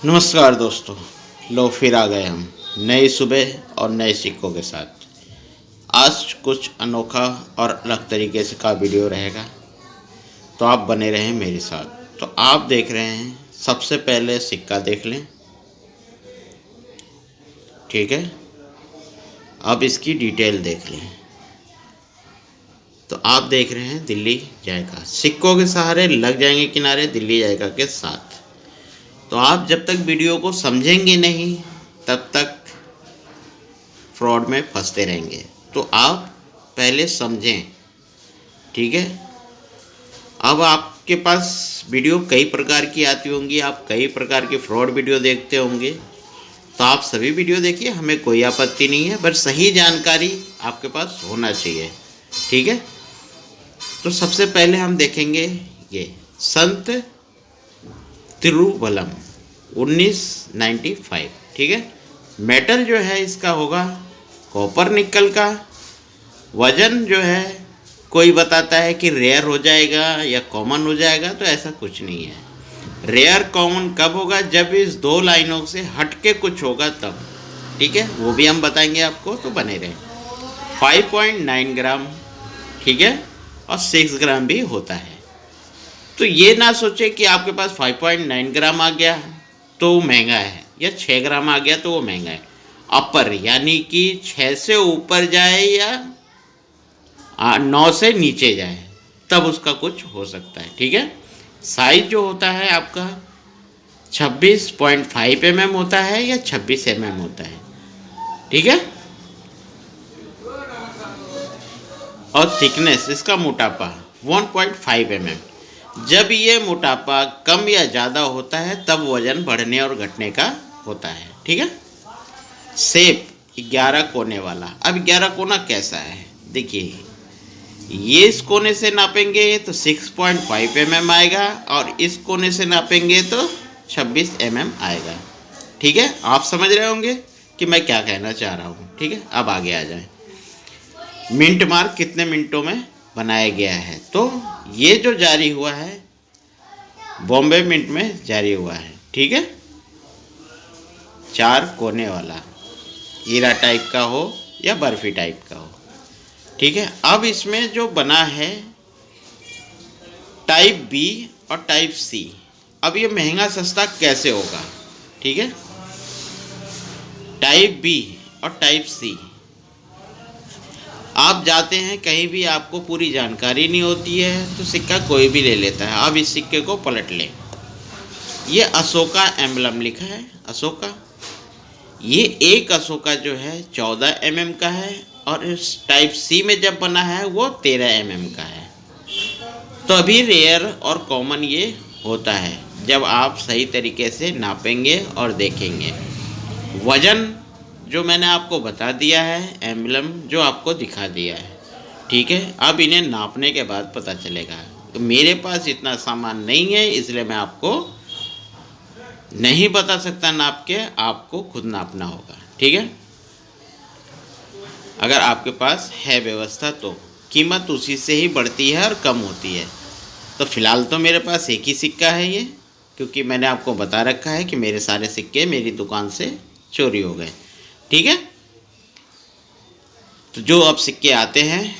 नमस्कार दोस्तों, लो फिर आ गए हम नई सुबह और नए सिक्कों के साथ। आज कुछ अनोखा और अलग तरीके से का वीडियो रहेगा, तो आप बने रहें मेरे साथ। तो आप देख रहे हैं, सबसे पहले सिक्का देख लें, ठीक है। अब इसकी डिटेल देख लें। तो आप देख रहे हैं दिल्ली जाएगा, सिक्कों के सहारे लग जाएंगे किनारे दिल्ली जाएगा के साथ। तो आप जब तक वीडियो को समझेंगे नहीं तब तक फ्रॉड में फंसते रहेंगे। तो आप पहले समझें, ठीक है। अब आपके पास वीडियो कई प्रकार की आती होंगी, आप कई प्रकार की फ्रॉड वीडियो देखते होंगे, तो आप सभी वीडियो देखिए, हमें कोई आपत्ति नहीं है, बस सही जानकारी आपके पास होना चाहिए, ठीक है। तो सबसे पहले हम देखेंगे ये संत तिरुवल्लम 1995, ठीक है। मेटल जो है इसका होगा कॉपर निकल का। वजन जो है कोई बताता है कि रेयर हो जाएगा या कॉमन हो जाएगा, तो ऐसा कुछ नहीं है। रेयर कॉमन कब होगा? जब इस दो लाइनों से हट के कुछ होगा तब, ठीक है, वो भी हम बताएंगे आपको, तो बने रहें। 5.9 ग्राम, ठीक है, और 6 ग्राम भी होता है। तो ये ना सोचे कि आपके पास 5.9 ग्राम आ गया तो महंगा है, या 6 ग्राम आ गया तो वो महंगा है। अपर यानी कि 6 से ऊपर जाए या 9 से नीचे जाए तब उसका कुछ हो सकता है, ठीक है। साइज जो होता है आपका 26.5 mm होता है या 26 mm होता है, ठीक है। और थिकनेस इसका मोटापा 1.5 mm। जब ये मोटापा कम या ज़्यादा होता है तब वजन बढ़ने और घटने का होता है, ठीक है। शेप 11 कोने वाला। अब 11 कोना कैसा है देखिए, ये इस कोने से नापेंगे तो 6.5 mm आएगा, और इस कोने से नापेंगे तो 26 mm आएगा, ठीक है। आप समझ रहे होंगे कि मैं क्या कहना चाह रहा हूँ, ठीक है। अब आगे आ जाए, मिंट मार्क कितने मिनटों में बनाया गया है। तो ये जो जारी हुआ है बॉम्बे मिंट में जारी हुआ है, ठीक है। 4 कोने वाला, हीरा टाइप का हो या बर्फी टाइप का हो, ठीक है। अब इसमें जो बना है टाइप बी और टाइप सी। अब ये महंगा सस्ता कैसे होगा, ठीक है। टाइप बी और टाइप सी, आप जाते हैं कहीं भी, आपको पूरी जानकारी नहीं होती है तो सिक्का कोई भी ले लेता है। अब इस सिक्के को पलट लें, ये अशोका एम्बलम लिखा है, अशोका। ये एक अशोका जो है 14 mm का है, और इस टाइप सी में जब बना है वो 13 mm का है। तो अभी रेयर और कॉमन ये होता है जब आप सही तरीके से नापेंगे और देखेंगे। वजन जो मैंने आपको बता दिया है, एम्बलम जो आपको दिखा दिया है, ठीक है। अब इन्हें नापने के बाद पता चलेगा। तो मेरे पास इतना सामान नहीं है, इसलिए मैं आपको नहीं बता सकता नाप के, आपको खुद नापना होगा, ठीक है। अगर आपके पास है व्यवस्था तो कीमत उसी से ही बढ़ती है और कम होती है। तो फिलहाल तो मेरे पास एक ही सिक्का है ये, क्योंकि मैंने आपको बता रखा है कि मेरे सारे सिक्के मेरी दुकान से चोरी हो गए, ठीक है। तो जो अब सिक्के आते हैं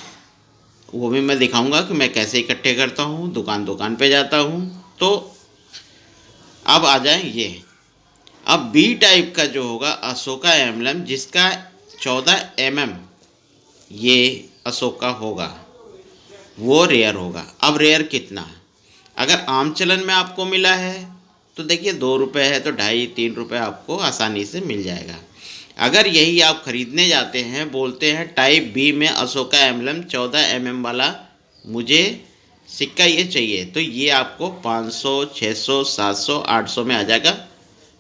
वो भी मैं दिखाऊंगा कि मैं कैसे इकट्ठे करता हूँ, दुकान दुकान पे जाता हूँ। तो अब आ जाए ये, अब बी टाइप का जो होगा अशोका एम्बलम, जिसका 14 mm ये अशोका होगा, वो रेयर होगा। अब रेयर कितना? अगर आम चलन में आपको मिला है तो देखिए 2 रुपये है तो 2.5-3 रुपये आपको आसानी से मिल जाएगा। अगर यही आप ख़रीदने जाते हैं, बोलते हैं टाइप बी में अशोका एम्बलम 14 mm वाला मुझे सिक्का ये चाहिए, तो ये आपको 500, 600, 700, 800 में आ जाएगा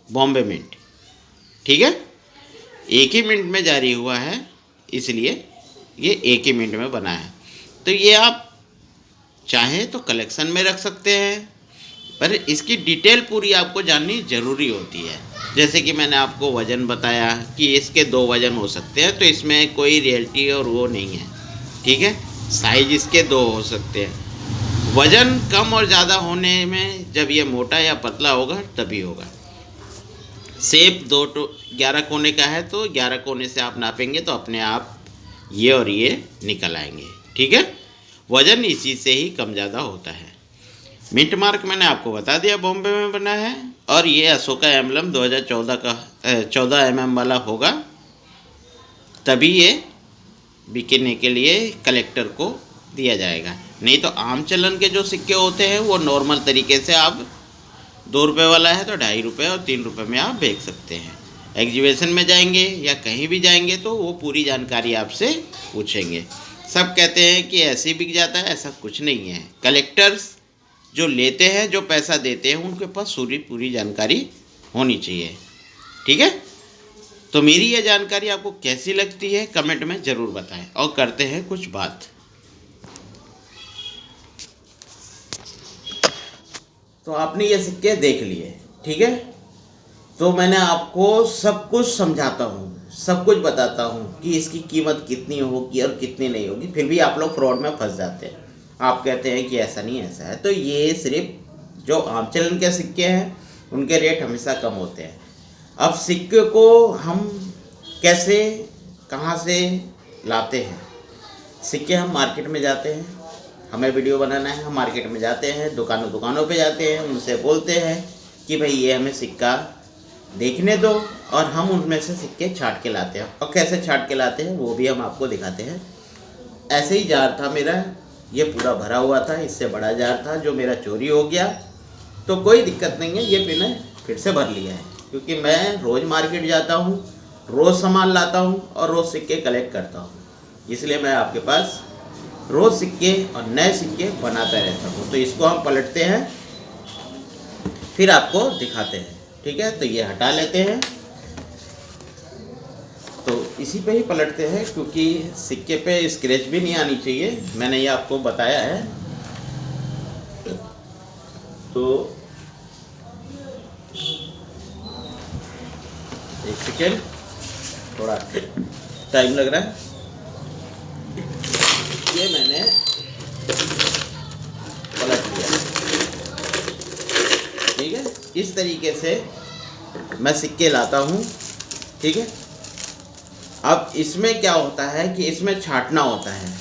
बॉम्बे मिंट, ठीक है। एक ही मिनट में जारी हुआ है, इसलिए ये एक ही मिनट में बना है। तो ये आप चाहें तो कलेक्शन में रख सकते हैं, पर इसकी डिटेल पूरी आपको जाननी ज़रूरी होती है। जैसे कि मैंने आपको वज़न बताया कि इसके 2 वज़न हो सकते हैं, तो इसमें कोई रियलिटी और वो नहीं है, ठीक है। साइज इसके 2 हो सकते हैं। वज़न कम और ज़्यादा होने में जब ये मोटा या पतला होगा तभी होगा। शेप 11 कोने का है तो 11 कोने से आप नापेंगे तो अपने आप ये और ये निकल आएंगे। ठीक है, वज़न इसी से ही कम ज़्यादा होता है। मिंट मार्क मैंने आपको बता दिया बॉम्बे में बना है, और ये अशोका एम्बलम 2014 का 14 mm वाला होगा, तभी ये बिकने के लिए कलेक्टर को दिया जाएगा। नहीं तो आम चलन के जो सिक्के होते हैं वो नॉर्मल तरीके से आप 2 रुपये वाला है तो 2.5 रुपये और 3 रुपये में आप बेच सकते हैं। एग्जीबिशन में जाएंगे या कहीं भी जाएंगे तो वो पूरी जानकारी आपसे पूछेंगे। सब कहते हैं कि ऐसे ही बिक जाता है, ऐसा कुछ नहीं है। कलेक्टर्स जो लेते हैं, जो पैसा देते हैं, उनके पास पूरी जानकारी होनी चाहिए। ठीक है, तो मेरी ये जानकारी आपको कैसी लगती है कमेंट में ज़रूर बताएं। और करते हैं कुछ बात। तो आपने ये सिक्के देख लिए, ठीक है, तो मैंने आपको सब कुछ समझाता हूँ, सब कुछ बताता हूँ कि इसकी कीमत कितनी होगी और कितनी नहीं होगी, फिर भी आप लोग फ्रॉड में फंस जाते हैं। आप कहते हैं कि ऐसा नहीं ऐसा है। तो ये सिर्फ जो आम चलन के सिक्के हैं उनके रेट हमेशा कम होते हैं। अब सिक्के को हम कैसे, कहाँ से लाते हैं? सिक्के हम मार्केट में जाते हैं, हमें वीडियो बनाना है, हम मार्केट में जाते हैं, दुकानों पे जाते हैं, उनसे बोलते हैं कि भाई ये हमें सिक्का देखने दो, और हम उनमें से सिक्के छाट के लाते हैं। और कैसे छाट के लाते हैं वो भी हम आपको दिखाते हैं। ऐसे ही जार था मेरा, ये पूरा भरा हुआ था, इससे बड़ा जार था जो मेरा चोरी हो गया, तो कोई दिक्कत नहीं है, ये मैंने फिर से भर लिया है, क्योंकि मैं रोज़ मार्केट जाता हूँ, रोज़ सामान लाता हूँ और रोज़ सिक्के कलेक्ट करता हूँ, इसलिए मैं आपके पास रोज़ सिक्के और नए सिक्के बनाता रहता हूँ। तो इसको हम पलटते हैं, फिर आपको दिखाते हैं। ठीक है, तो ये हटा लेते हैं, तो इसी पे ही पलटते हैं, क्योंकि सिक्के पे स्क्रैच भी नहीं आनी चाहिए, मैंने ये आपको बताया है। तो एक सेकेंड, थोड़ा टाइम लग रहा है। ये मैंने पलट लिया। ठीक है, इस तरीके से मैं सिक्के लाता हूँ। ठीक है, अब इसमें क्या होता है कि इसमें छांटना होता है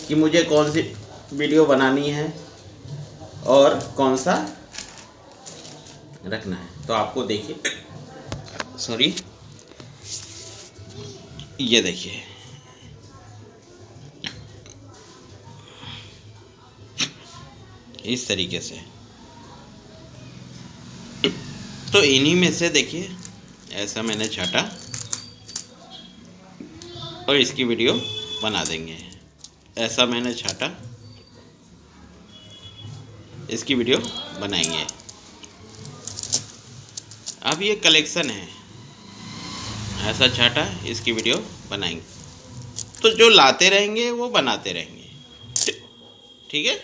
कि मुझे कौन सी वीडियो बनानी है और कौन सा रखना है। तो आपको देखिए, सॉरी, ये देखिए, इस तरीके से। तो इन्हीं में से देखिए, ऐसा मैंने छाटा और इसकी वीडियो बना देंगे। ऐसा मैंने छाटा, इसकी वीडियो बनाएंगे। अब ये कलेक्शन है, ऐसा छाटा, इसकी वीडियो बनाएंगे। तो जो लाते रहेंगे वो बनाते रहेंगे। ठीक है,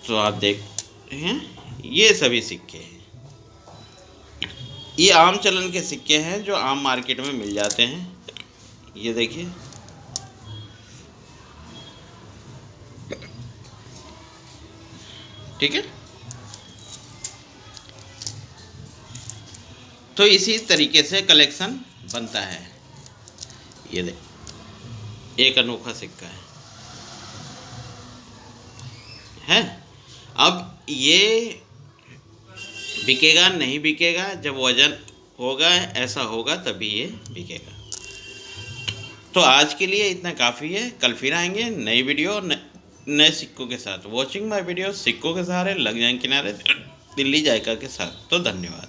तो आप देख हैं, ये सभी सिक्के हैं, ये आम चलन के सिक्के हैं जो आम मार्केट में मिल जाते हैं। ये देखिए, ठीक है। तो इसी तरीके से कलेक्शन बनता है। ये देख, एक अनोखा सिक्का है। अब ये बिकेगा नहीं बिकेगा, जब वजन होगा, ऐसा होगा तभी ये बिकेगा। तो आज के लिए इतना काफ़ी है। कल फिर आएंगे नई वीडियो नए सिक्कों के साथ। वॉचिंग माय वीडियो, सिक्कों के सहारे लग जाएं किनारे, दिल्ली जायका के साथ। तो धन्यवाद।